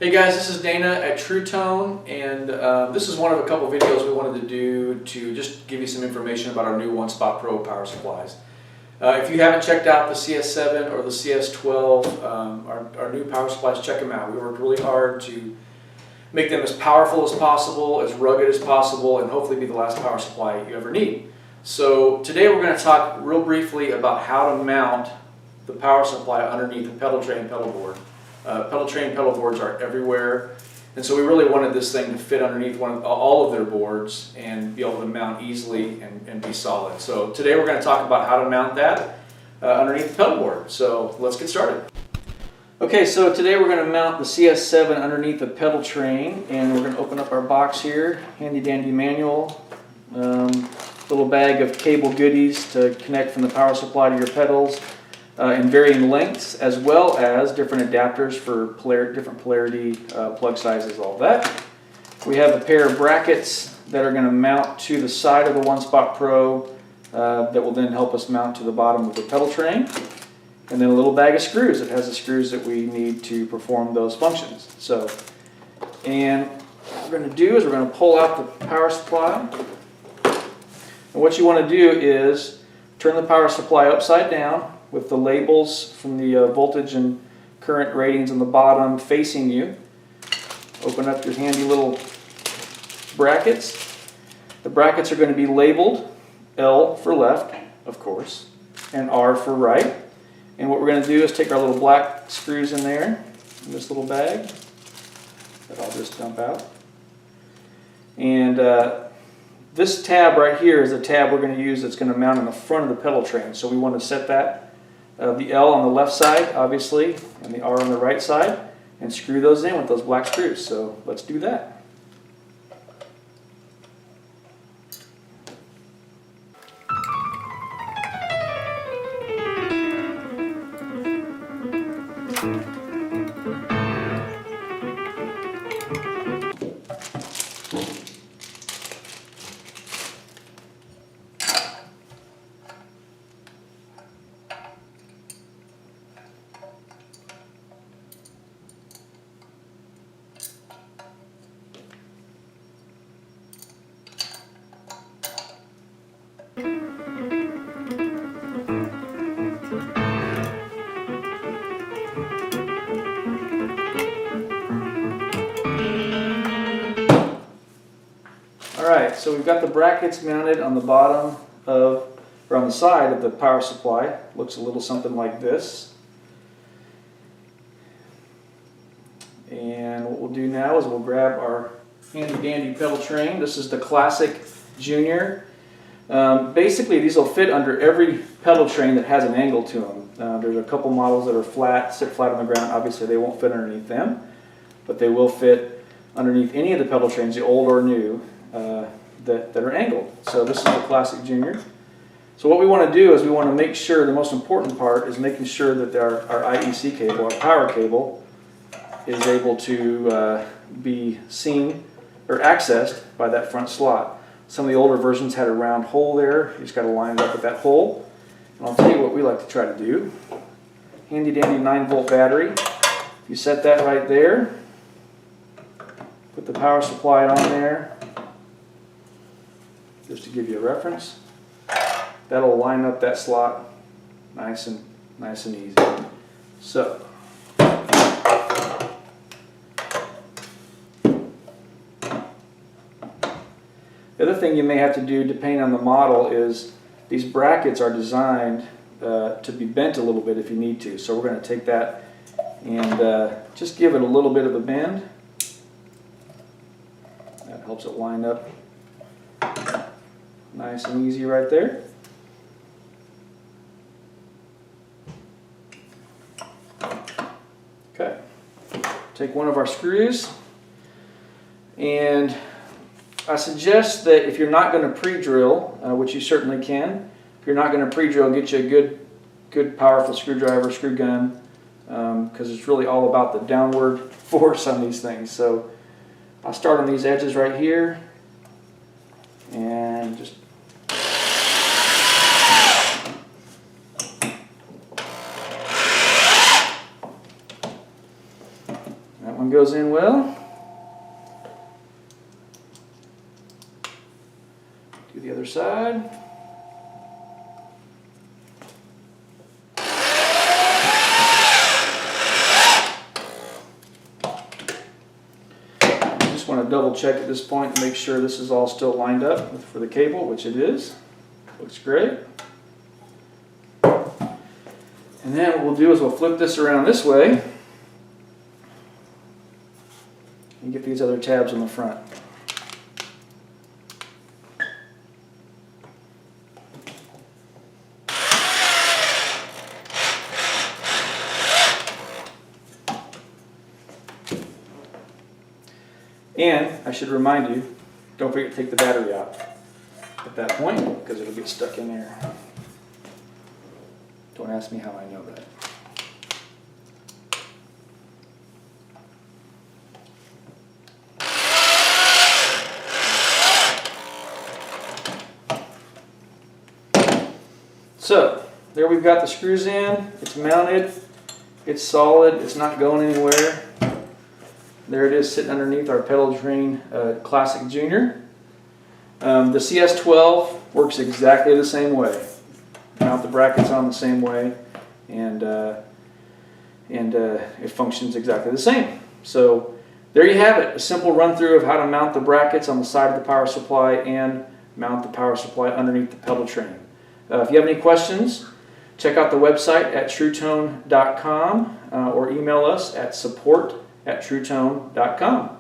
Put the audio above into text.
Hey guys, this is Dana at Truetone, and this is one of a couple videos we wanted to do to just give you some information about our new One Spot Pro power supplies. If you haven't checked out the CS7 or the CS12, our new power supplies, check them out. We worked really hard to make them as powerful as possible, as rugged as possible, and hopefully be the last power supply you ever need. So today we're going to talk real briefly about how to mount the power supply underneath the Pedaltrain pedal board. Pedaltrain pedal boards are everywhere, and so we really wanted this thing to fit underneath all of their boards and be able to mount easily and be solid. So today we're going to talk about how to mount that underneath the pedal board. So let's get started. Okay, so today we're going to mount the CS7 underneath the Pedaltrain, and we're going to open up our box here. Handy dandy manual, little bag of cable goodies to connect from the power supply to your pedals. In varying lengths, as well as different adapters for different polarity, plug sizes, all that. We have a pair of brackets that are going to mount to the side of the One Spot Pro that will then help us mount to the bottom of the Pedaltrain. And then a little bag of screws that has the screws that we need to perform those functions. So, and what we're going to do is we're going to pull out the power supply. And what you want to do is turn the power supply upside down, with the labels from the voltage and current ratings on the bottom facing you. Open up your handy little brackets. The brackets are going to be labeled L for left, of course, and R for right. And what we're going to do is take our little black screws in there, in this little bag, that I'll just dump out. And this tab right here is a tab we're going to use that's going to mount on the front of the Pedaltrain. So we want to set that the L on the left side, obviously, and the R on the right side, and screw those in with those black screws. So let's do that. Alright, so we've got the brackets mounted on the bottom of, or on the side of the power supply. Looks a little something like this. And what we'll do now is we'll grab our handy dandy Pedaltrain. This is the Classic Junior. Basically these will fit under every Pedaltrain that has an angle to them. There's a couple models that are flat, sit flat on the ground. Obviously they won't fit underneath them, but they will fit underneath any of the Pedaltrains, the old or new, that are angled. So this is the Classic Junior. So what we want to do is we want to make sure, the most important part is making sure that our IEC cable, our power cable, is able to be seen or accessed by that front slot. Some of the older versions had a round hole there. You just got to line it up with that hole. And I'll tell you what we like to try to do. Handy dandy 9-volt battery. You set that right there. Put the power supply on there, just to give you a reference. That'll line up that slot nice and easy. So the other thing you may have to do, depending on the model, is these brackets are designed to be bent a little bit if you need to. So we're going to take that and just give it a little bit of a bend. That helps it line up nice and easy right there. Okay, take one of our screws, and I suggest that if you're not going to pre-drill, which you certainly can, if you're not going to pre-drill, get you a good powerful screwdriver, screw gun, because it's really all about the downward force on these things. So I'll start on these edges right here and just one goes in well. Do the other side. Just want to double check at this point to make sure this is all still lined up for the cable, which it is. Looks great. And then what we'll do is we'll flip this around this way and get these other tabs on the front. And I should remind you, don't forget to take the battery out at that point because it'll get stuck in there. Don't ask me how I know that. So, there we've got the screws in. It's mounted. It's solid. It's not going anywhere. There it is sitting underneath our Pedaltrain Classic Junior. The CS12 works exactly the same way. Mount the brackets on the same way, and it functions exactly the same. So there you have it, a simple run through of how to mount the brackets on the side of the power supply and mount the power supply underneath the Pedaltrain. If you have any questions, check out the website at Truetone.com or email us at support@Truetone.com.